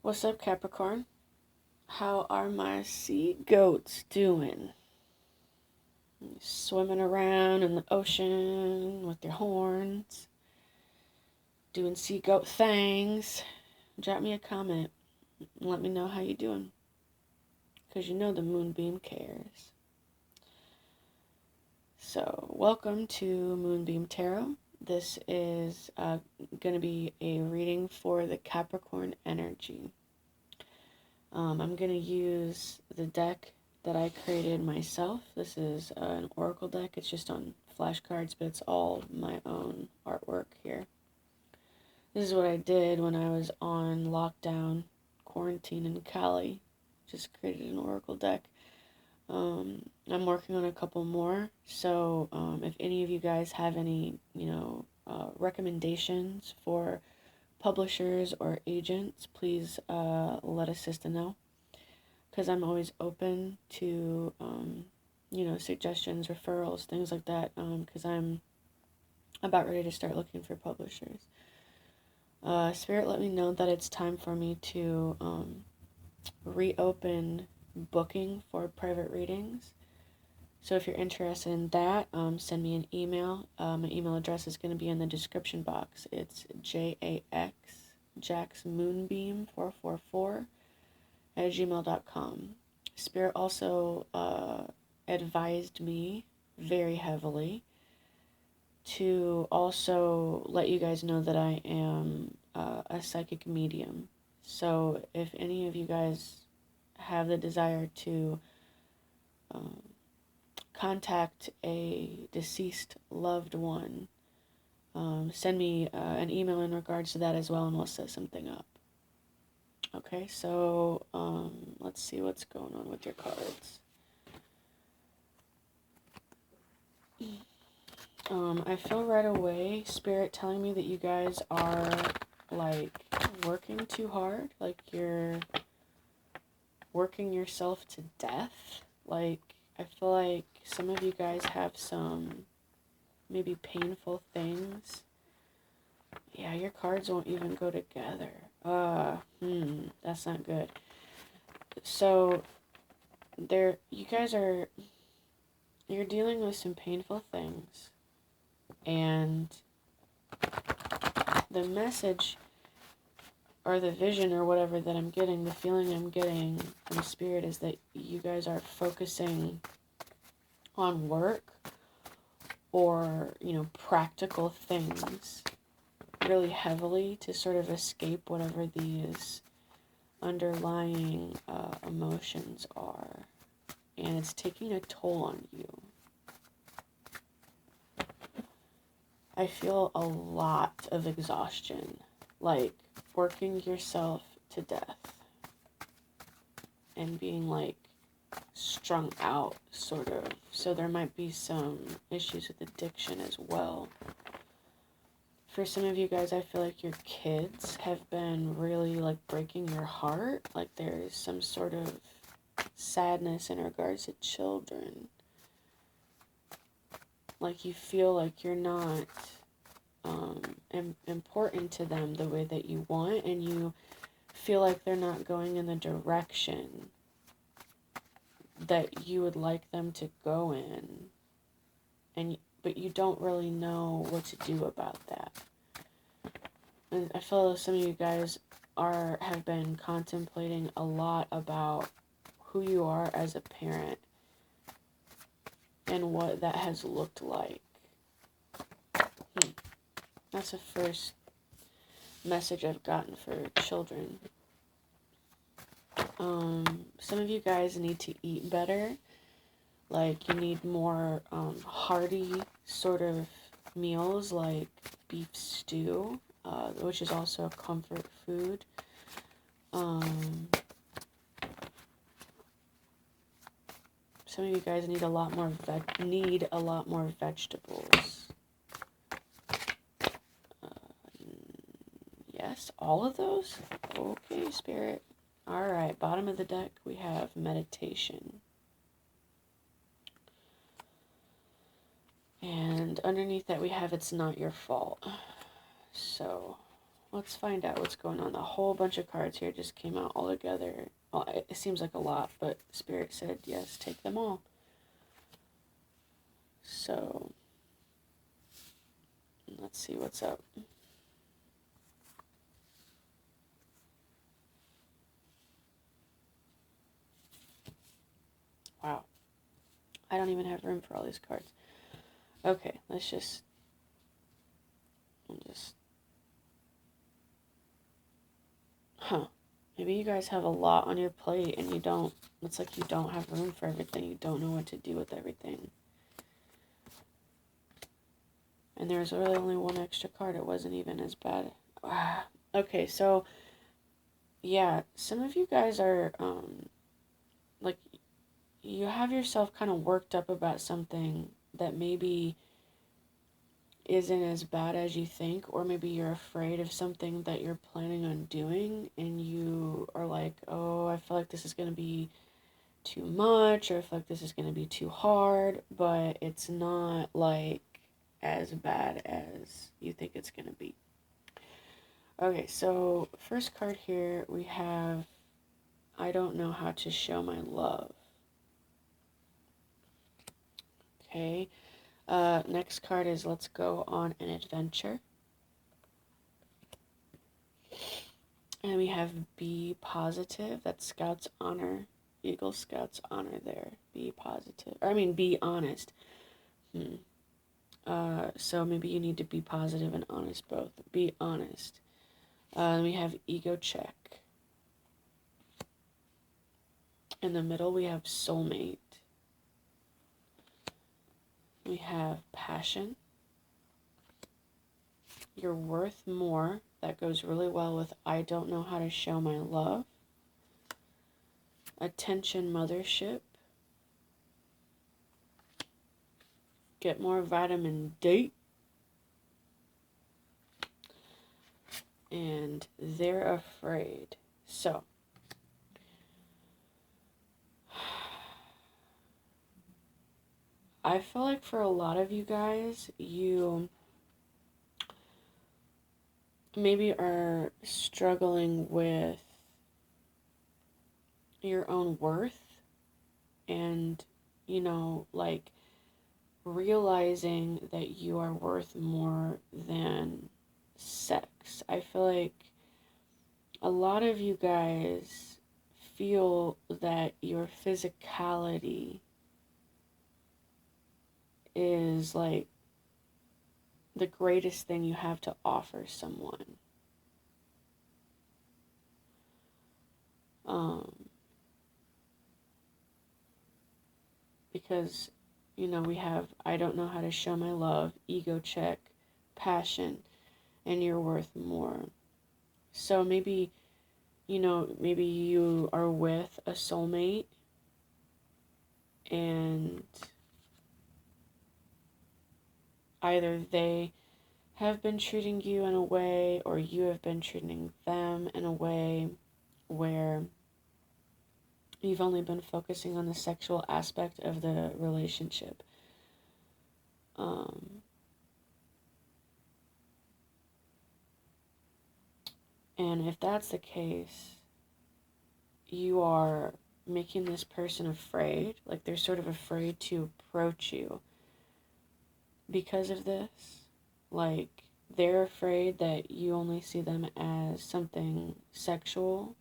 What's up, Capricorn? How are my sea goats doing? Swimming around in the ocean with their horns, doing sea goat things. Drop me a comment and let me know how you doing. Because you know the moonbeam cares. So, welcome to Moonbeam Tarot. This is going to be a reading for the Capricorn energy. I'm going to use the deck that I created myself. This is an oracle deck. It's just on flashcards, but it's all my own artwork here. This is what I did when I was on lockdown, quarantine in Cali. Just created an oracle deck. I'm working on a couple more, so if any of you guys have any, recommendations for publishers or agents, please let a sister know, because I'm always open to suggestions, referrals, things like that, because I'm about ready to start looking for publishers. Spirit let me know that it's time for me to reopen booking for private readings. So if you're interested in that, send me an email. My email address is going to be in the description box. It's jaxmoonbeam444@gmail.com. Spirit also advised me very heavily to also let you guys know that I am a psychic medium. So if any of you guys have the desire to contact a deceased loved one, send me an email in regards to that as well, and we'll set something up. Okay, so let's see what's going on with your cards. I feel right away Spirit telling me that you guys are like working too hard, like you're working yourself to death. Like, I feel like some of you guys have some maybe painful things. Yeah, your cards won't even go together. That's not good. So you're dealing with some painful things, and the message or the vision or whatever that I'm getting, the feeling I'm getting from Spirit is that you guys are focusing on work or, practical things really heavily to sort of escape whatever these underlying emotions are. And it's taking a toll on you. I feel a lot of exhaustion, like working yourself to death and being like strung out, sort of. So there might be some issues with addiction as well. For some of you guys, I feel like your kids have been really like breaking your heart. Like there's some sort of sadness in regards to children. Like you feel like you're not important to them the way that you want, and you feel like they're not going in the direction that you would like them to go in, but you don't really know what to do about that. And I feel like some of you guys have been contemplating a lot about who you are as a parent and what that has looked like. That's the first message I've gotten for children. Some of you guys need to eat better. Like, you need more hearty sort of meals, like beef stew, which is also a comfort food. Some of you guys need a lot more vegetables. Yes, all of those? Okay, Spirit. Alright, bottom of the deck, we have meditation. And underneath that we have it's not your fault. So, let's find out what's going on. A whole bunch of cards here just came out all together. Well, it seems like a lot, but Spirit said, yes, take them all. So, let's see what's up. Wow. I don't even have room for all these cards. Okay, I'll just... Huh. Maybe you guys have a lot on your plate and you don't... It's like you don't have room for everything. You don't know what to do with everything. And there's really only one extra card. It wasn't even as bad. Okay, so... Yeah, some of you guys are... like, you have yourself kind of worked up about something that maybe isn't as bad as you think, or maybe you're afraid of something that you're planning on doing and you are like, oh, I feel like this is going to be too much, or I feel like this is going to be too hard, but it's not like as bad as you think it's going to be. Okay, so first card here we have, I don't know how to show my love. Okay. Next card is let's go on an adventure. And we have be positive. That's Scout's honor. Eagle Scout's honor there. Be positive. Or I mean, be honest. So maybe you need to be positive and honest both. Be honest. We have ego check. In the middle, we have soulmate. We have passion. You're worth more. That goes really well with I don't know how to show my love. Attention mothership. Get more vitamin D. And they're afraid. So, I feel like for a lot of you guys, you maybe are struggling with your own worth and, you know, like realizing that you are worth more than sex. I feel like a lot of you guys feel that your physicality is like the greatest thing you have to offer someone. Because, you know, we have I don't know how to show my love, ego check, passion, and you're worth more. So maybe, you know, maybe you are with a soulmate and either they have been treating you in a way or you have been treating them in a way where you've only been focusing on the sexual aspect of the relationship. And if that's the case, you are making this person afraid, like they're sort of afraid to approach you because of this. Like, they're afraid that you only see them as something sexual.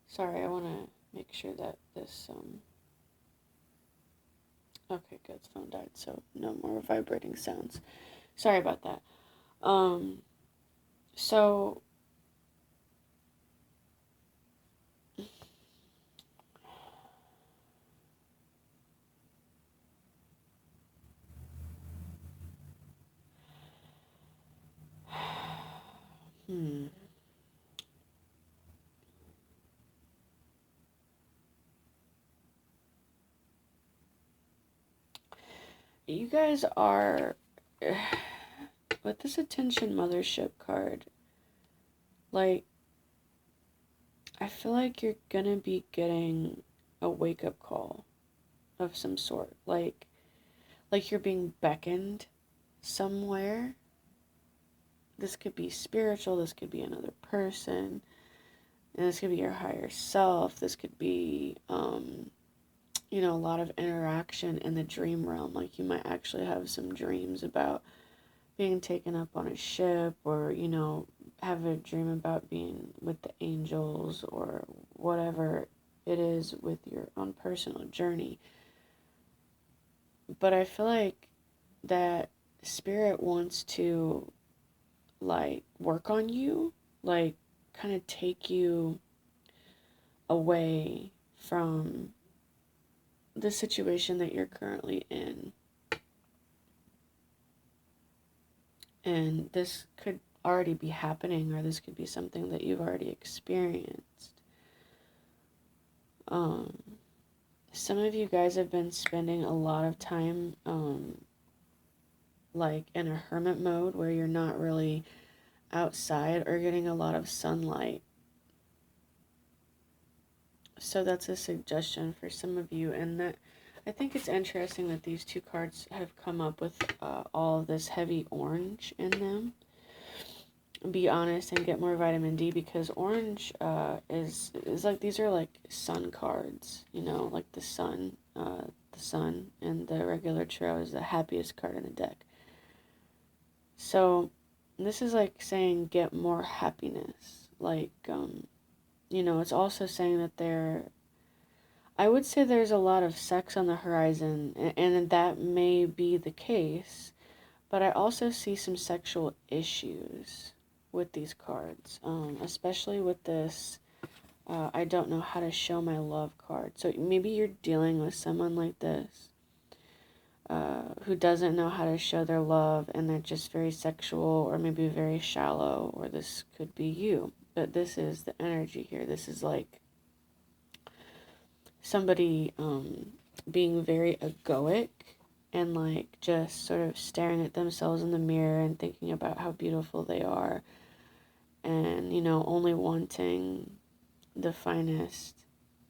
Sorry, I want to make sure that this, okay, good, the phone died, so no more vibrating sounds. Sorry about that. So, you guys are, with this Attention Mothership card, like, I feel like you're gonna be getting a wake-up call of some sort. Like you're being beckoned somewhere. This could be spiritual, this could be another person, and this could be your higher self. This could be, a lot of interaction in the dream realm. Like you might actually have some dreams about being taken up on a ship, or, have a dream about being with the angels, or whatever it is with your own personal journey. But I feel like that spirit wants to, like, work on you, like, kind of take you away from the situation that you're currently in. And this could already be happening, or this could be something that you've already experienced. Some of you guys have been spending a lot of time, like in a hermit mode, where you're not really outside or getting a lot of sunlight. So that's a suggestion for some of you. And that, I think it's interesting that these two cards have come up with all of this heavy orange in them. Be honest and get more vitamin D, because orange is like, these are like sun cards, like the sun, and the regular tarot is the happiest card in the deck. So this is like saying get more happiness. Like, it's also saying that I would say there's a lot of sex on the horizon, and that may be the case, but I also see some sexual issues with these cards, especially with this I don't know how to show my love card. So maybe you're dealing with someone like this who doesn't know how to show their love, and they're just very sexual, or maybe very shallow, or this could be you. But this is the energy here. This is like somebody being very egoic, and like just sort of staring at themselves in the mirror and thinking about how beautiful they are, and only wanting the finest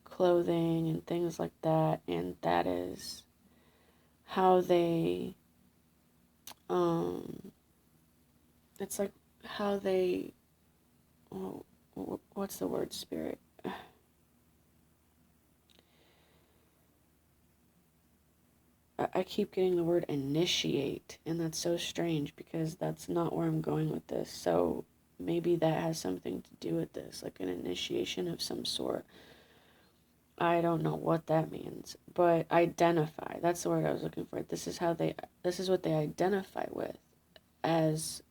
clothing and things like that. And that is how they it's like how they, what's the word, spirit? I keep getting the word initiate, and that's so strange because that's not where I'm going with this. So maybe that has something to do with this, like an initiation of some sort. I don't know what that means, but identify, that's the word I was looking for. This is what they identify with as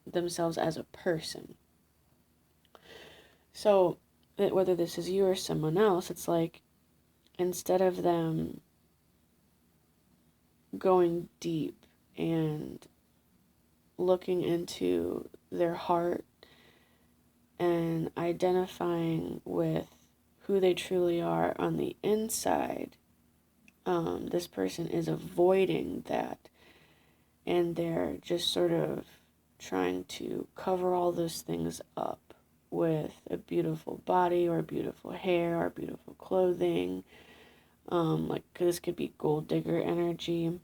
themselves as a person. So whether this is you or someone else, it's like, instead of them going deep and looking into their heart and identifying with who they truly are on the inside, this person is avoiding that, and they're just sort of trying to cover all those things up with a beautiful body, or beautiful hair, or beautiful clothing. Like, this could be gold digger energy,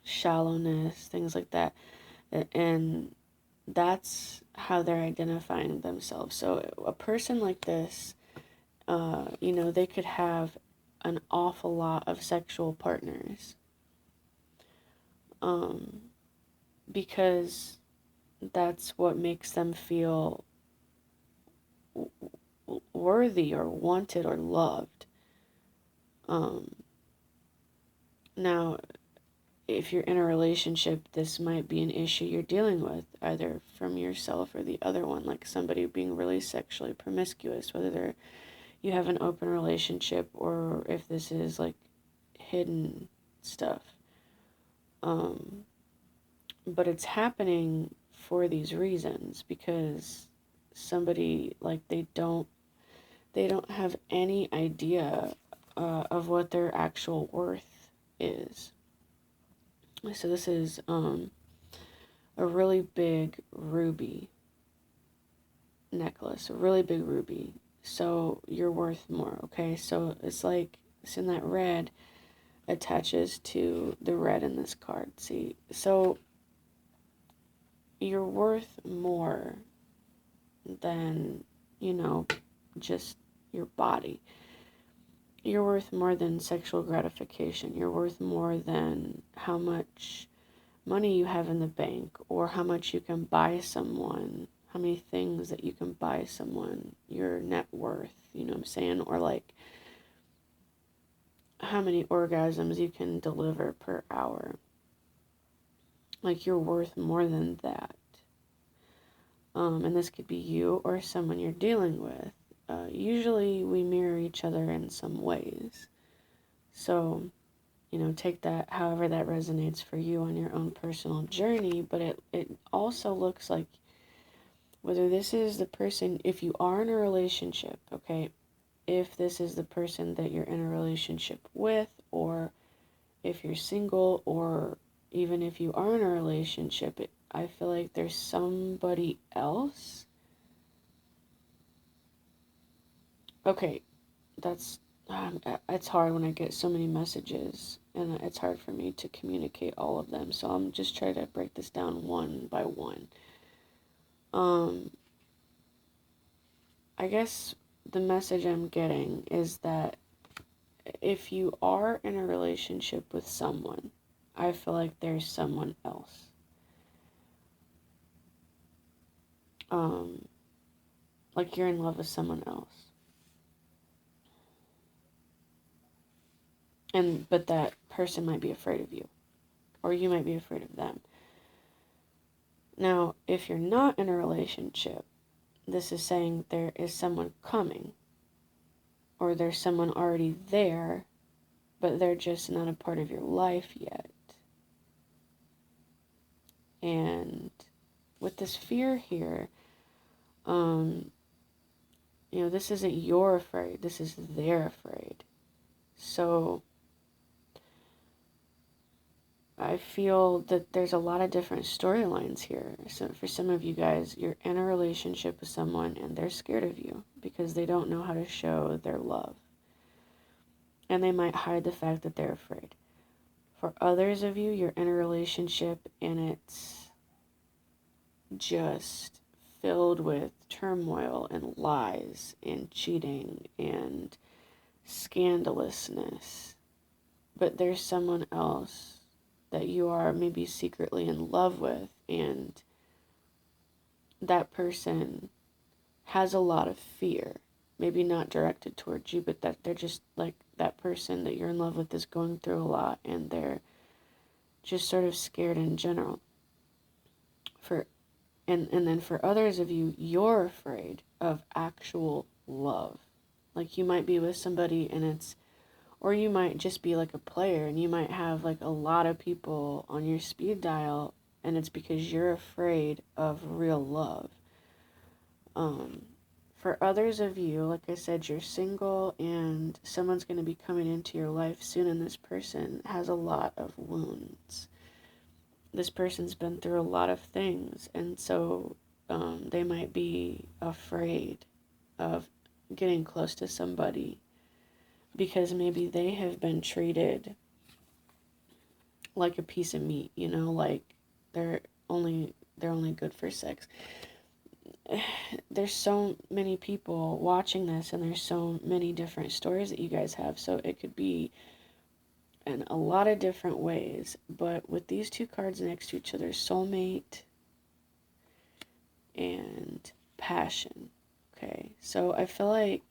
shallowness, things like that. And that's how they're identifying themselves. So a person like this, they could have an awful lot of sexual partners, because that's what makes them feel worthy, or wanted, or loved. Now, if you're in a relationship, this might be an issue you're dealing with, either from yourself or the other one, like somebody being really sexually promiscuous, whether you have an open relationship, or if this is like hidden stuff. But it's happening for these reasons, because somebody, like, they don't have any idea of what their actual worth is. So this is a really big ruby necklace, a really big ruby. So you're worth more, okay? So it's like, seeing that red attaches to the red in this card, see? So you're worth more than, just your body. You're worth more than sexual gratification. You're worth more than how much money you have in the bank, or how much you can buy someone, how many things that you can buy someone, your net worth, you know what I'm saying? Or like how many orgasms you can deliver per hour. Like, you're worth more than that. And this could be you or someone you're dealing with. Usually we mirror each other in some ways. So, take that however that resonates for you on your own personal journey. But it also looks like, whether this is the person, if you are in a relationship, okay, if this is the person that you're in a relationship with, or if you're single, or even if you are in a relationship, I feel like there's somebody else. Okay, that's, it's hard when I get so many messages, and it's hard for me to communicate all of them, so I'm just trying to break this down one by one. I guess the message I'm getting is that if you are in a relationship with someone, I feel like there's someone else. Like you're in love with someone else. But that person might be afraid of you, or you might be afraid of them. Now, if you're not in a relationship, this is saying there is someone coming, or there's someone already there, but they're just not a part of your life yet. And with this fear here, this isn't you're afraid, this is they're afraid. So I feel that there's a lot of different storylines here. So for some of you guys, you're in a relationship with someone and they're scared of you because they don't know how to show their love. And they might hide the fact that they're afraid. For others of you, you're in a relationship and it's just filled with turmoil and lies and cheating and scandalousness. But there's someone else that you are maybe secretly in love with, and that person has a lot of fear. Maybe not directed towards you, but that they're just like, that person that you're in love with is going through a lot, and they're just sort of scared in general. And then for others of you, you're afraid of actual love. Like, you might be with somebody and or you might just be like a player, and you might have like a lot of people on your speed dial, and it's because you're afraid of real love. For others of you, like I said, you're single and someone's going to be coming into your life soon, and this person has a lot of wounds. This person's been through a lot of things, and so they might be afraid of getting close to somebody because maybe they have been treated like a piece of meat, like they're only good for sex. There's so many people watching this, and there's so many different stories that you guys have, so it could be in a lot of different ways. But with these two cards next to each other, soulmate and passion, okay? So I feel like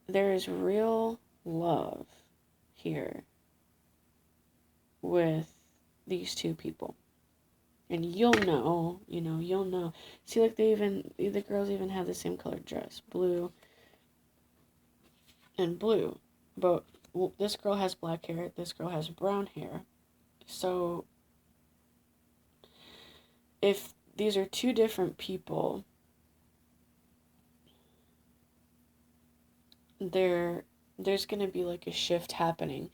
there is real love here with these two people. And you'll know. See, like the girls even have the same colored dress, blue and blue. But this girl has black hair, this girl has brown hair. So if these are two different people, there's going to be like a shift happening.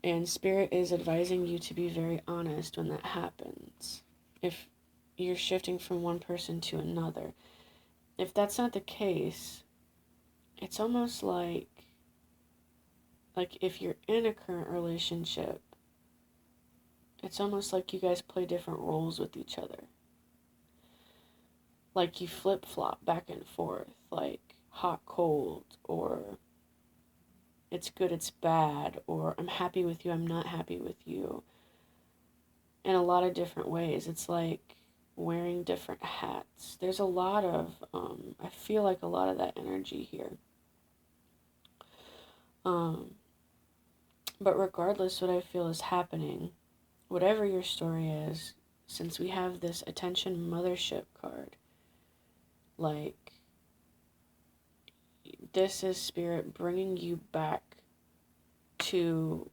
And Spirit is advising you to be very honest when that happens. If you're shifting from one person to another. If that's not the case, it's almost like if you're in a current relationship, it's almost like you guys play different roles with each other. Like you flip-flop back and forth, like hot, cold, or it's good, it's bad, or I'm happy with you, I'm not happy with you. In a lot of different ways. It's like wearing different hats. There's a lot of, I feel like a lot of that energy here. But regardless what I feel is happening, whatever your story is, since we have this attention mothership card, like, this is Spirit bringing you back to,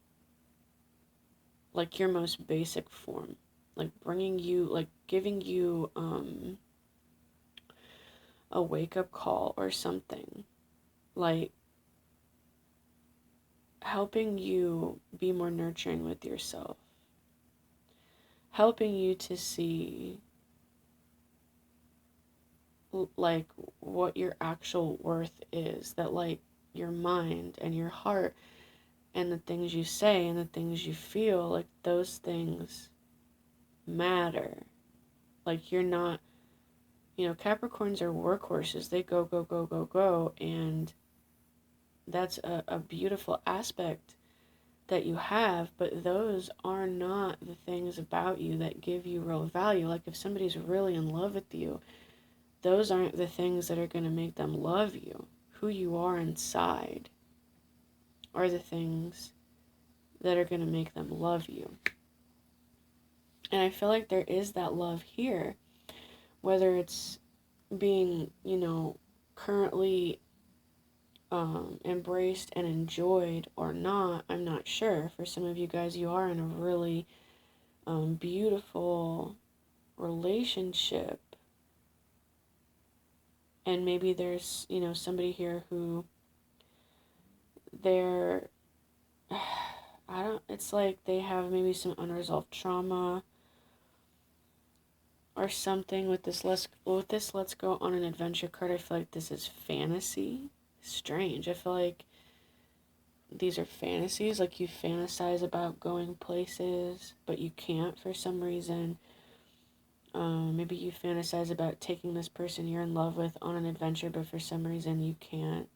like, your most basic form. Like, bringing you, like, giving you, a wake-up call or something. Like, helping you be more nurturing with yourself. Helping you to see, like, what your actual worth is. That, like, your mind and your heart and the things you say and the things you feel, like, those things matter. Like, you're not, Capricorns are workhorses. They go, go, go, go, go. And that's a beautiful aspect that you have, but those are not the things about you that give you real value. Like, if somebody's really in love with you, those aren't the things that are going to make them love you. Who you are inside are the things that are going to make them love you. And I feel like there is that love here, whether it's being, currently embraced and enjoyed or not, I'm not sure. For some of you guys, you are in a really beautiful relationship, and maybe there's, somebody here who they're, it's like they have maybe some unresolved trauma or something with this. Let's go on an adventure card. I feel like this is fantasy. Strange. I feel like these are fantasies, like you fantasize about going places, but you can't for some reason. Maybe you fantasize about taking this person you're in love with on an adventure, but for some reason you can't.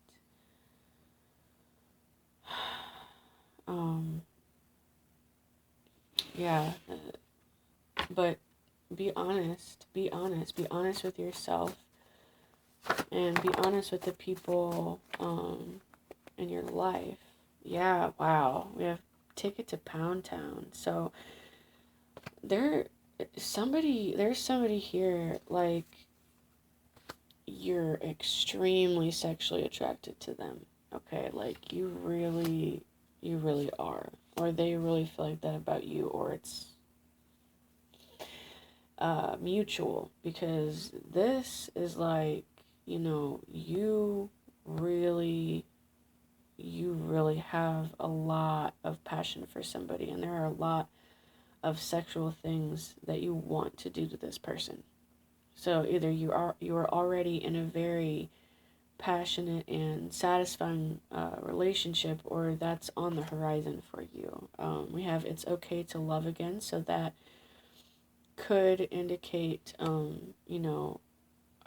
Yeah, but be honest with yourself, and be honest with the people in your life. Yeah, wow, we have Ticket to Pound Town. So there's somebody here, like, you're extremely sexually attracted to them. Okay, like, you really are, or they really feel like that about you, or it's mutual, because this is like, you really have a lot of passion for somebody, and there are a lot of sexual things that you want to do to this person. So either you are already in a very passionate and satisfying relationship, or that's on the horizon for you. We have It's Okay to Love Again, so that could indicate, a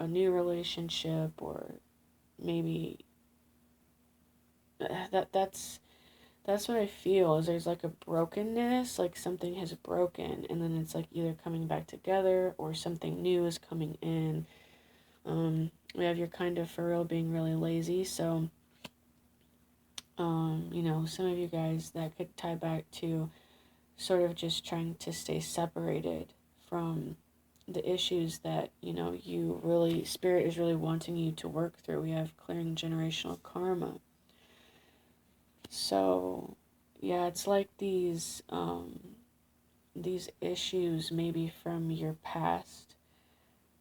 new relationship, or maybe that's what I feel, is there's like a brokenness, like something has broken, and then it's like either coming back together or something new is coming in. We have You're Kind of For Real being really lazy, so some of you guys, that could tie back to sort of just trying to stay separated from the issues that, Spirit is really wanting you to work through. We have Clearing Generational Karma. So, yeah, it's like these issues maybe from your past,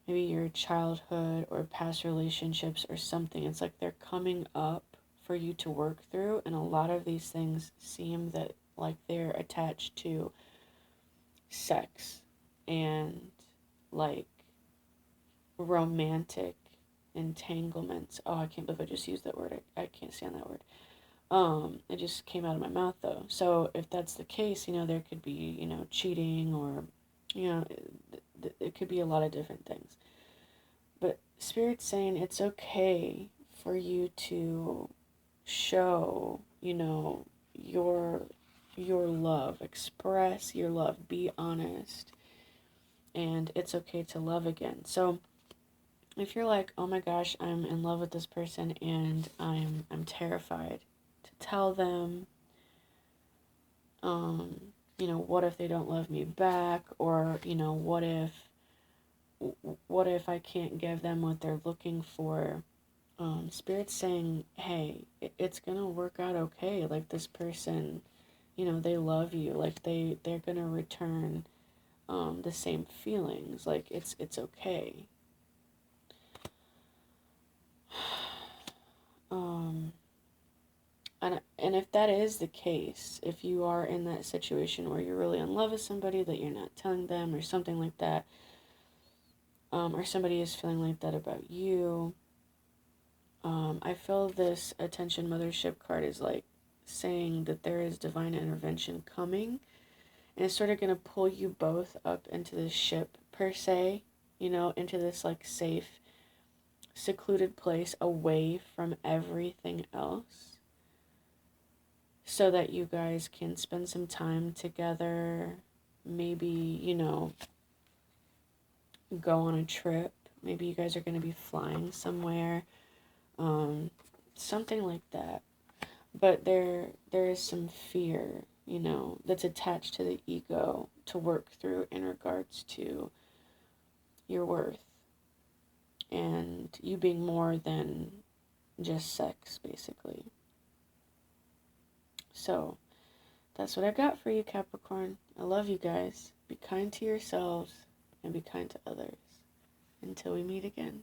maybe your childhood or past relationships or something. It's like they're coming up for you to work through, and a lot of these things seem that like they're attached to sex and like romantic entanglements. Oh, I can't believe I just used that word. I can't stand that word. It just came out of my mouth though. So if that's the case, there could be, cheating or, it could be a lot of different things. But Spirit's saying it's okay for you to show, your love, express your love, be honest, and it's okay to love again. So if you're like, oh my gosh, I'm in love with this person and I'm terrified to tell them, what if they don't love me back, or what if I can't give them what they're looking for? Spirit's saying, hey, it's gonna work out okay. Like this person, they love you. Like they're gonna return the same feelings. Like it's okay. Um, and if that is the case, if you are in that situation where you're really in love with somebody that you're not telling them or something like that, or somebody is feeling like that about you, I feel this attention mothership card is like saying that there is divine intervention coming, and it's sort of going to pull you both up into the ship per se, into this like safe, secluded place away from everything else, so that you guys can spend some time together, maybe, go on a trip. Maybe you guys are going to be flying somewhere, something like that. But there is some fear, that's attached to the ego to work through in regards to your worth and you being more than just sex, basically. So that's what I got for you, Capricorn. I love you guys. Be kind to yourselves and be kind to others. Until we meet again.